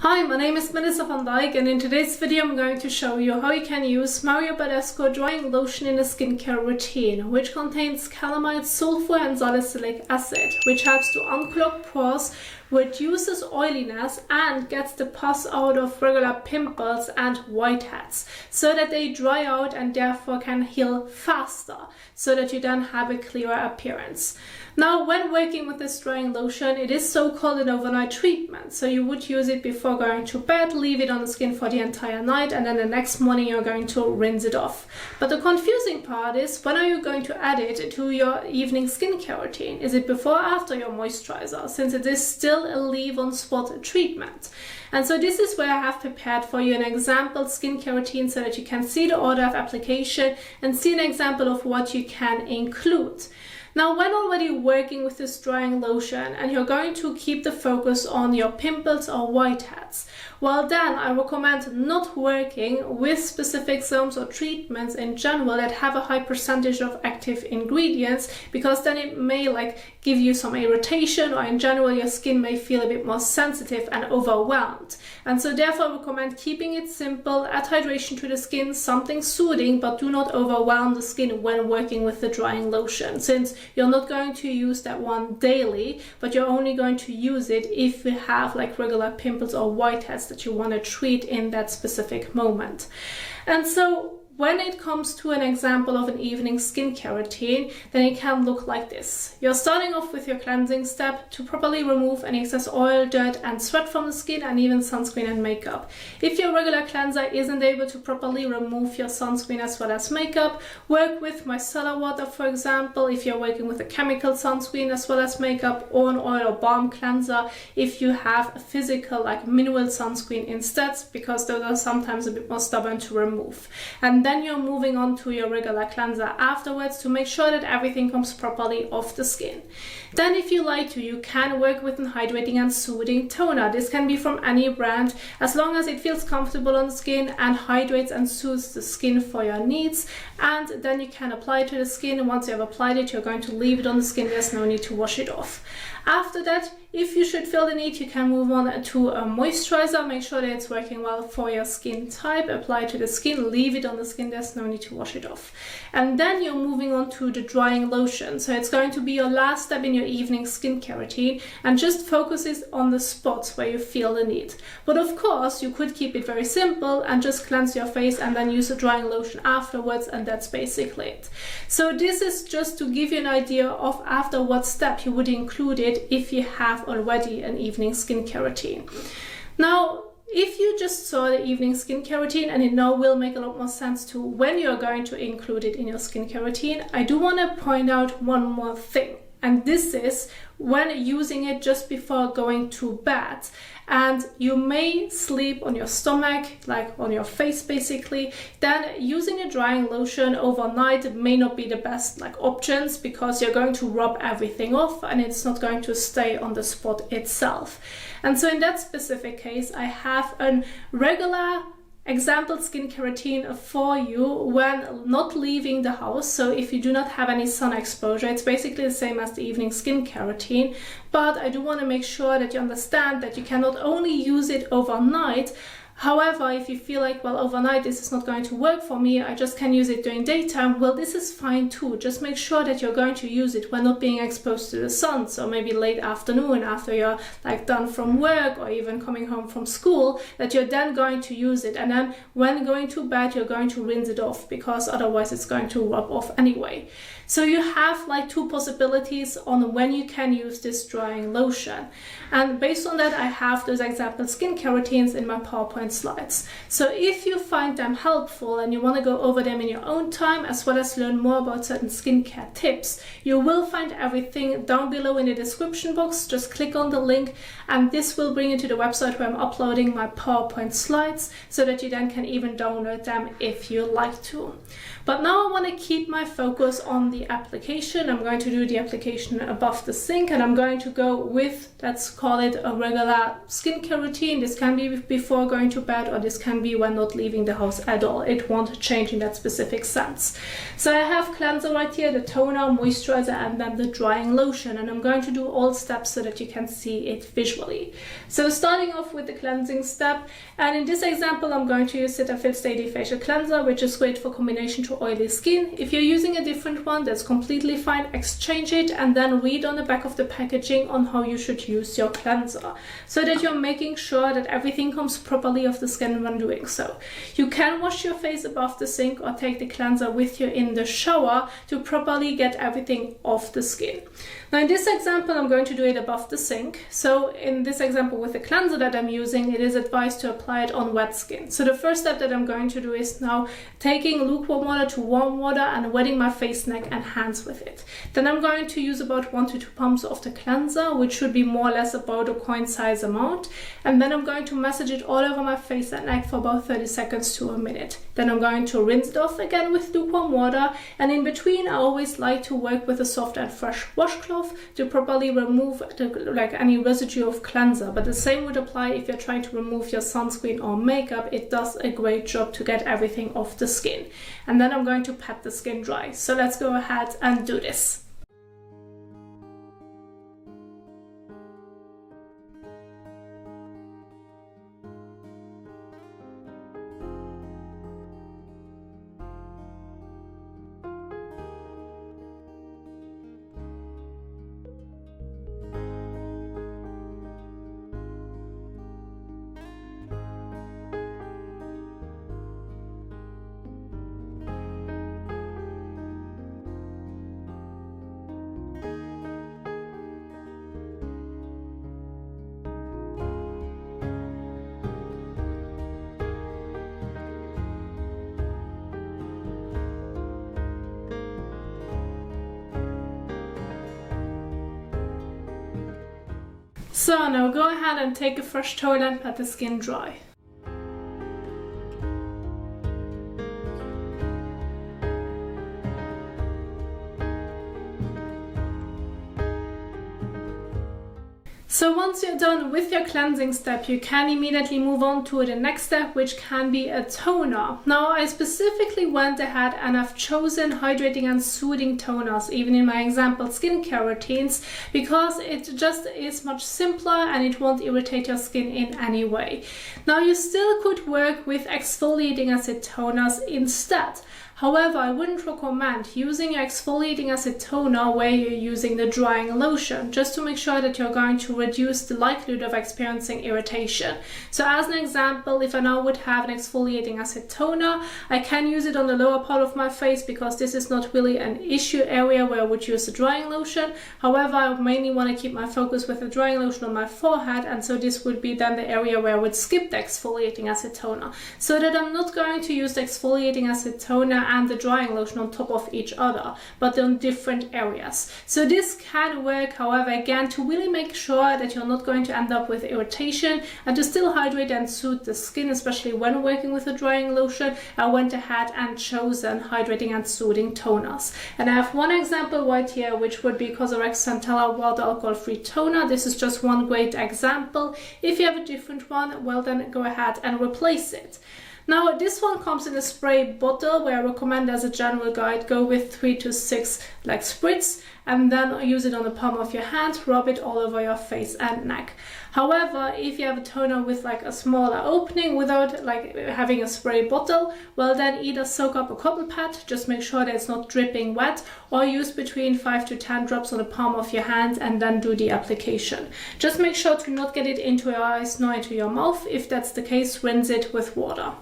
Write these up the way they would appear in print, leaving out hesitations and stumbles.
Hi, my name is Melissa van Dijk, and in today's video I'm going to show you how you can use Mario Badescu Drying Lotion in a skincare routine, which contains calamine, sulfur and salicylic acid, which helps to unclog pores, reduces oiliness and gets the pus out of regular pimples and whiteheads so that they dry out and therefore can heal faster, so that you then have a clearer appearance. Now, when working with this drying lotion, it is so-called an overnight treatment. So you would use it before going to bed, leave it on the skin for the entire night, and then the next morning you're going to rinse it off. But the confusing part is, when are you going to add it to your evening skincare routine? Is it before or after your moisturizer, since it is still a leave-on-spot treatment? And so this is where I have prepared for you an example skincare routine so that you can see the order of application and see an example of what you can include. Now, when already working with this drying lotion and you're going to keep the focus on your pimples or whiteheads, well then I recommend not working with specific serums or treatments in general that have a high percentage of active ingredients, because then it may give you some irritation, or in general your skin may feel a bit more sensitive and overwhelmed. And so therefore I recommend keeping it simple, add hydration to the skin, something soothing, but do not overwhelm the skin when working with the drying lotion, since you're not going to use that one daily, but you're only going to use it if you have regular pimples or whiteheads that you want to treat in that specific moment. And so when it comes to an example of an evening skincare routine, then it can look like this. You're starting off with your cleansing step to properly remove any excess oil, dirt and sweat from the skin, and even sunscreen and makeup. If your regular cleanser isn't able to properly remove your sunscreen as well as makeup, work with micellar water, for example, if you're working with a chemical sunscreen as well as makeup, or an oil or balm cleanser if you have a physical mineral sunscreen instead, because those are sometimes a bit more stubborn to remove. And then you're moving on to your regular cleanser afterwards to make sure that everything comes properly off the skin. Then, if you like to, you can work with an hydrating and soothing toner. This can be from any brand, as long as it feels comfortable on the skin and hydrates and soothes the skin for your needs. And then you can apply it to the skin, and once you have applied it, you're going to leave it on the skin. There's no need to wash it off. After that, if you should feel the need, you can move on to a moisturizer. Make sure that it's working well for your skin type. Apply it to the skin, leave it on the skin. There's no need to wash it off. And then you're moving on to the drying lotion. So it's going to be your last step in your evening skincare routine, and just focuses on the spots where you feel the need. But of course, you could keep it very simple and just cleanse your face and then use the drying lotion afterwards, and that's basically it. So this is just to give you an idea of after what step you would include it if you have already an evening skincare routine. Now, if you just saw the evening skincare routine, and it now will make a lot more sense to when you're going to include it in your skincare routine, I do want to point out one more thing. And this is when using it just before going to bed, and you may sleep on your stomach, on your face basically, then using a drying lotion overnight may not be the best options, because you're going to rub everything off and it's not going to stay on the spot itself. And so in that specific case, I have a regular example skincare routine for you when not leaving the house. So if you do not have any sun exposure, it's basically the same as the evening skincare routine, but I do want to make sure that you understand that you can not only use it overnight. However, if you feel well, overnight this is not going to work for me, I just can use it during daytime, well, this is fine too. Just make sure that you're going to use it when not being exposed to the sun. So maybe late afternoon after you're done from work, or even coming home from school, that you're then going to use it. And then when going to bed, you're going to rinse it off, because otherwise it's going to rub off anyway. So you have two possibilities on when you can use this drying lotion. And based on that, I have those example skincare routines in my PowerPoint slides. So if you find them helpful and you want to go over them in your own time, as well as learn more about certain skincare tips, you will find everything down below in the description box. Just click on the link, and this will bring you to the website where I'm uploading my PowerPoint slides, so that you then can even download them if you like to. But now I want to keep my focus on the application. I'm going to do the application above the sink, and I'm going to go with, let's call it a regular skincare routine. This can be before going to bed, or this can be when not leaving the house at all. It won't change in that specific sense. So I have cleanser right here, the toner, moisturizer, and then the drying lotion, and I'm going to do all steps so that you can see it visually. So starting off with the cleansing step, and in this example I'm going to use Cetaphil Daily Facial Cleanser, which is great for combination to oily skin. If you're using a different one, that's completely fine. Exchange it and then read on the back of the packaging on how you should use your cleanser, so that you're making sure that everything comes properly off the skin when doing so. You can wash your face above the sink or take the cleanser with you in the shower to properly get everything off the skin. Now in this example I'm going to do it above the sink. So in this example with the cleanser that I'm using, it is advised to apply it on wet skin. So the first step that I'm going to do is now taking lukewarm water to warm water and wetting my face, neck and hands with it. Then I'm going to use about 1 to 2 pumps of the cleanser, which should be more or less about a coin size amount. And then I'm going to massage it all over my face and neck for about 30 seconds to a minute. Then I'm going to rinse it off again with lukewarm water, and in between I always like to work with a soft and fresh washcloth to properly remove any residue of cleanser. But the same would apply if you're trying to remove your sunscreen or makeup. It does a great job to get everything off the skin. And then I'm going to pat the skin dry. So let's go ahead and do this. So now go ahead and take a fresh towel and pat the skin dry. So once you're done with your cleansing step, you can immediately move on to the next step, which can be a toner. Now I specifically went ahead and I've chosen hydrating and soothing toners, even in my example skincare routines, because it just is much simpler and it won't irritate your skin in any way. Now you still could work with exfoliating acid toners instead. However, I wouldn't recommend using your exfoliating acid toner where you're using the drying lotion, just to make sure that you're going to reduce the likelihood of experiencing irritation. So as an example, if I now would have an exfoliating acid toner, I can use it on the lower part of my face because this is not really an issue area where I would use the drying lotion. However, I mainly want to keep my focus with the drying lotion on my forehead, and so this would be then the area where I would skip the exfoliating acid toner, so that I'm not going to use the exfoliating acid toner and the drying lotion on top of each other, but on different areas. So this can work, however, again, to really make sure that you're not going to end up with irritation and to still hydrate and soothe the skin, especially when working with a drying lotion. I went ahead and chosen hydrating and soothing toners. And I have one example right here, which would be COSRX Centella Water Alcohol Free Toner. This is just one great example. If you have a different one, well then go ahead and replace it. Now this one comes in a spray bottle, where I recommend as a general guide go with 3 to 6 spritz, and then use it on the palm of your hand, rub it all over your face and neck. However, if you have a toner with a smaller opening without having a spray bottle, well then either soak up a cotton pad, just make sure that it's not dripping wet, or use between 5 to 10 drops on the palm of your hand and then do the application. Just make sure to not get it into your eyes nor into your mouth. If that's the case, rinse it with water.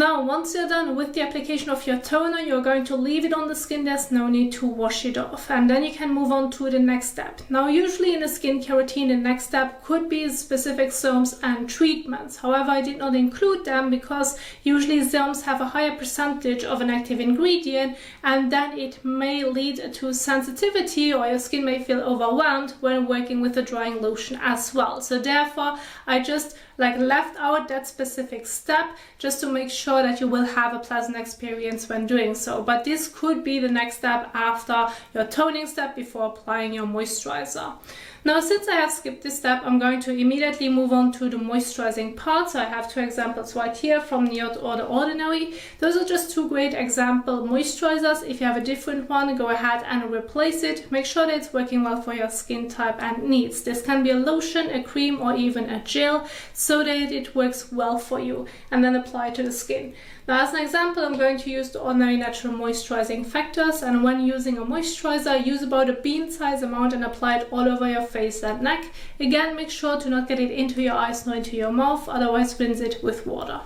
Now, once you're done with the application of your toner, you're going to leave it on the skin. There's no need to wash it off. And then you can move on to the next step. Now, usually in a skincare routine, the next step could be specific serums and treatments. However, I did not include them because usually serums have a higher percentage of an active ingredient, and then it may lead to sensitivity, or your skin may feel overwhelmed when working with a drying lotion as well. So therefore, I just left out that specific step just to make sure that you will have a pleasant experience when doing so. But this could be the next step after your toning step before applying your moisturizer. Now, since I have skipped this step, I'm going to immediately move on to the moisturizing part. So I have two examples right here from the Ordinary. Those are just two great example moisturizers. If you have a different one, go ahead and replace it. Make sure that it's working well for your skin type and needs. This can be a lotion, a cream, or even a gel, so that it works well for you, and then apply it to the skin. Now, as an example, I'm going to use the Ordinary Natural Moisturizing Factors, and when using a moisturizer, use about a bean size amount and apply it all over your face and neck. Again, make sure to not get it into your eyes nor into your mouth, otherwise rinse it with water.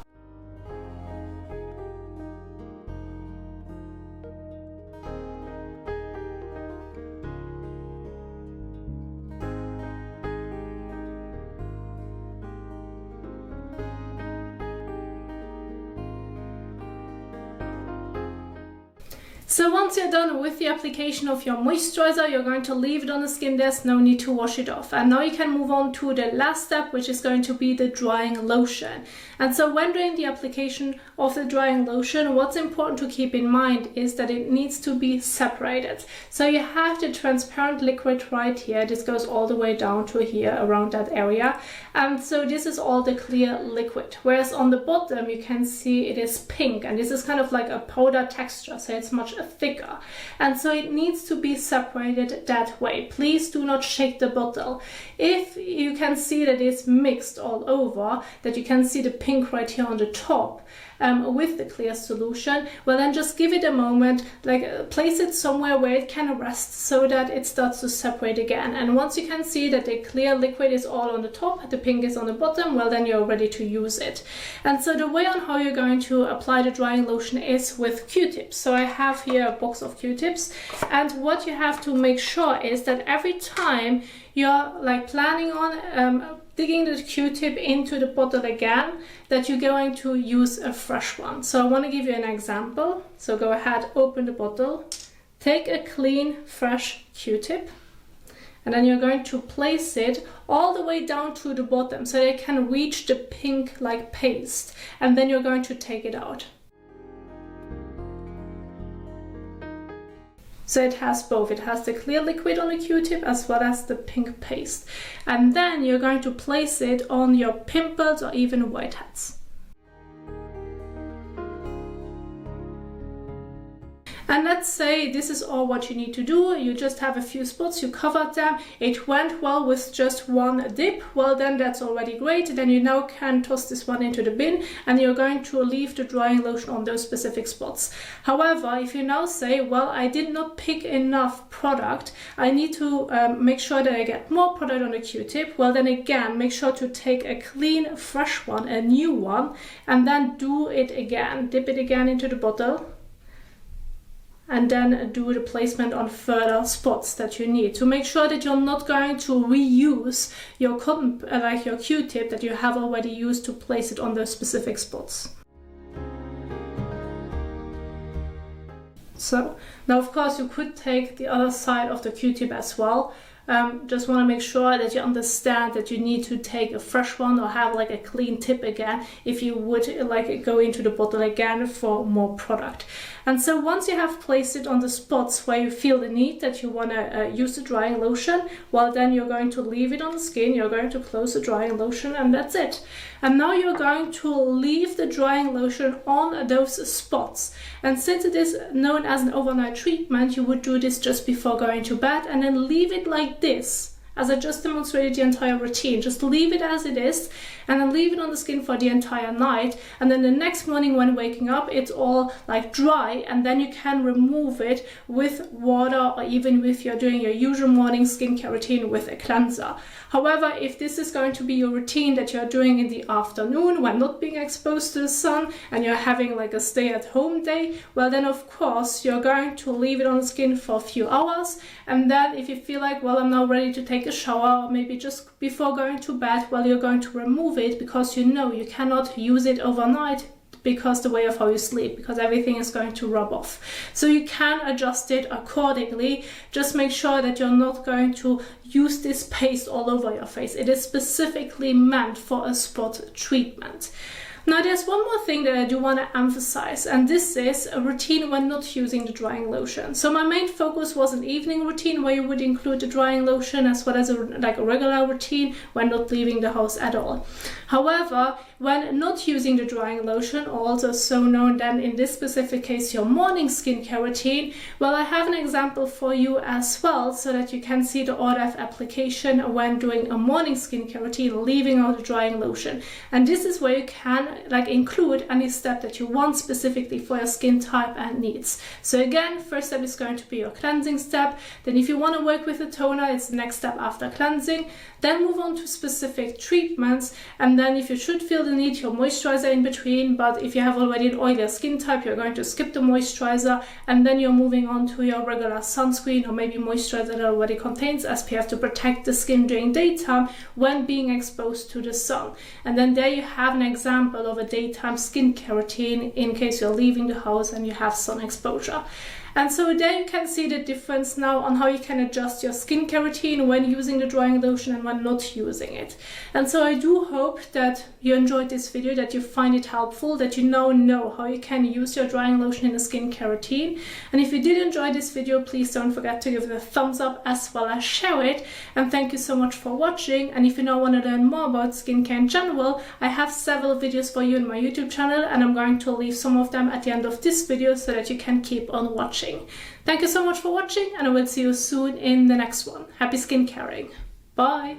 So once you're done with the application of your moisturizer, you're going to leave it on the skin. There's no need to wash it off. And now you can move on to the last step, which is going to be the drying lotion. And so when doing the application of the drying lotion, what's important to keep in mind is that it needs to be separated. So you have the transparent liquid right here. This goes all the way down to here, around that area. And so this is all the clear liquid. Whereas on the bottom, you can see it is pink. And this is kind of like a powder texture, so it's much thicker. And so it needs to be separated that way. Please do not shake the bottle. If you can see that it's mixed all over, that you can see the pink right here on the top, with the clear solution, well, then just give it a moment, place it somewhere where it can rest so that it starts to separate again. And once you can see that the clear liquid is all on the top, the pink is on the bottom, well, then you're ready to use it. And so the way on how you're going to apply the drying lotion is with Q-tips. So I have here a box of Q-tips, and what you have to make sure is that every time you're planning on digging the Q-tip into the bottle again, that you're going to use a fresh one. So I want to give you an example. So go ahead, open the bottle, take a clean, fresh Q-tip, and then you're going to place it all the way down to the bottom so it can reach the pink like paste, and then you're going to take it out. So it has both. It has the clear liquid on the Q-tip as well as the pink paste. And then you're going to place it on your pimples or even whiteheads. And let's say this is all what you need to do. You just have a few spots, you covered them, it went well with just one dip. Well, then that's already great. Then you now can toss this one into the bin, and you're going to leave the drying lotion on those specific spots. However, if you now say, well, I did not pick enough product, I need to make sure that I get more product on the Q-tip, well, then again, make sure to take a clean, fresh one, a new one, and then do it again. Dip it again into the bottle, and then do the placement on further spots that you need to make sure that you're not going to reuse your cotton, your Q-tip that you have already used to place it on those specific spots. So now, of course, you could take the other side of the Q-tip as well. Just want to make sure that you understand that you need to take a fresh one or have a clean tip again if you would go into the bottle again for more product. And so once you have placed it on the spots where you feel the need that you want to use the drying lotion, well, then you're going to leave it on the skin, you're going to close the drying lotion, and that's it. And now you're going to leave the drying lotion on those spots. And since it is known as an overnight treatment, you would do this just before going to bed and then leave it like this as I just demonstrated the entire routine. Just leave it as it is and then leave it on the skin for the entire night, and then the next morning when waking up it's all like dry, and then you can remove it with water, or even if you're doing your usual morning skincare routine with a cleanser. However, if this is going to be your routine that you're doing in the afternoon when not being exposed to the sun and you're having like a stay-at-home day, well then of course you're going to leave it on the skin for a few hours, and then if you feel like, well, I'm now ready to take a shower, or maybe just before going to bed, well, you're going to remove it, because you know you cannot use it overnight because the way of how you sleep, because everything is going to rub off. So you can adjust it accordingly. Just make sure that you're not going to use this paste all over your face. It is specifically meant for a spot treatment. Now there's one more thing that I do want to emphasize, and this is a routine when not using the drying lotion. So my main focus was an evening routine where you would include the drying lotion, as well as a regular routine when not leaving the house at all. However, when not using the drying lotion, also so known then in this specific case your morning skincare routine, well, I have an example for you as well, so that you can see the order of application when doing a morning skincare routine, leaving out the drying lotion. And this is where you can include any step that you want specifically for your skin type and needs. So again, first step is going to be your cleansing step. Then if you want to work with a toner, it's the next step after cleansing. Then move on to specific treatments, and then if you should feel the need, your moisturizer in between. But if you have already an oilier skin type, you're going to skip the moisturizer, and then you're moving on to your regular sunscreen, or maybe moisturizer that already contains SPF to protect the skin during daytime when being exposed to the sun. And then there you have an example of a daytime skincare routine in case you're leaving the house and you have sun exposure. And so there you can see the difference now on how you can adjust your skincare routine when using the drying lotion and when not using it. And so I do hope that you enjoyed this video, that you find it helpful, that you now know how you can use your drying lotion in a skincare routine. And if you did enjoy this video, please don't forget to give it a thumbs up as well as share it. And thank you so much for watching. And if you now want to learn more about skincare in general, I have several videos for you in my YouTube channel, and I'm going to leave some of them at the end of this video so that you can keep on watching. Thank you so much for watching, and I will see you soon in the next one. Happy skincaring. Bye!